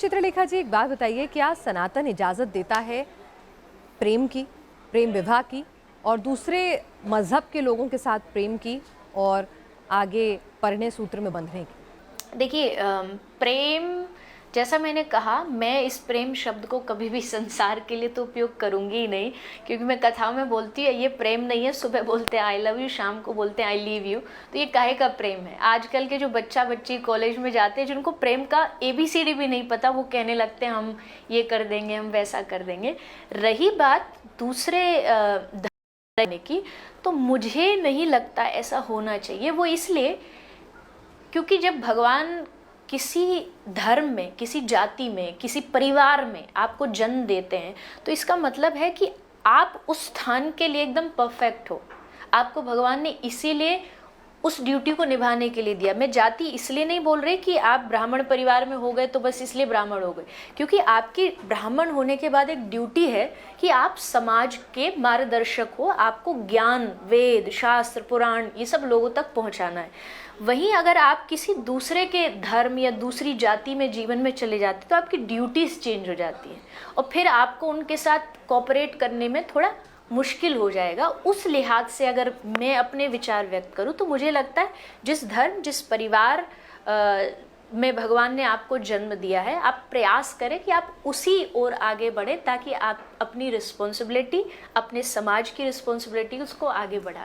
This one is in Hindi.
चित्रलेखा जी, एक बात बताइए, क्या सनातन इजाज़त देता है प्रेम की, प्रेम विवाह की और दूसरे मज़हब के लोगों के साथ प्रेम की और आगे परिणय सूत्र में बंधने की? देखिए प्रेम, जैसा मैंने कहा, मैं इस प्रेम शब्द को कभी भी संसार के लिए तो उपयोग करूंगी ही नहीं, क्योंकि मैं कथाओं में बोलती हूँ ये प्रेम नहीं है। सुबह बोलते हैं आई लव यू, शाम को बोलते हैं आई लीव यू, तो ये काहे का प्रेम है। आजकल के जो बच्चा बच्ची कॉलेज में जाते हैं, जिनको प्रेम का ABCD भी नहीं पता, वो कहने लगते हैं हम ये कर देंगे, हम वैसा कर देंगे। रही बात दूसरे धर्म की, तो मुझे नहीं लगता ऐसा होना चाहिए। वो इसलिए क्योंकि जब भगवान किसी धर्म में, किसी जाति में, किसी परिवार में आपको जन्म देते हैं, तो इसका मतलब है कि आप उस स्थान के लिए एकदम परफेक्ट हो। आपको भगवान ने इसीलिए उस ड्यूटी को निभाने के लिए दिया। मैं जाति इसलिए नहीं बोल रही कि आप ब्राह्मण परिवार में हो गए तो बस इसलिए ब्राह्मण हो गए, क्योंकि आपकी ब्राह्मण होने के बाद एक ड्यूटी है कि आप समाज के मार्गदर्शक हो। आपको ज्ञान, वेद, शास्त्र, पुराण, ये सब लोगों तक पहुंचाना है। वहीं अगर आप किसी दूसरे के धर्म या दूसरी जाति में जीवन में चले जाते तो आपकी ड्यूटीज चेंज हो जाती हैं और फिर आपको उनके साथ कोऑपरेट करने में थोड़ा मुश्किल हो जाएगा। उस लिहाज से अगर मैं अपने विचार व्यक्त करूं तो मुझे लगता है जिस धर्म, जिस परिवार में भगवान ने आपको जन्म दिया है, आप प्रयास करें कि आप उसी ओर आगे बढ़ें, ताकि आप अपनी रिस्पॉन्सिबिलिटी, अपने समाज की रिस्पॉन्सिबिलिटी, उसको आगे बढ़ा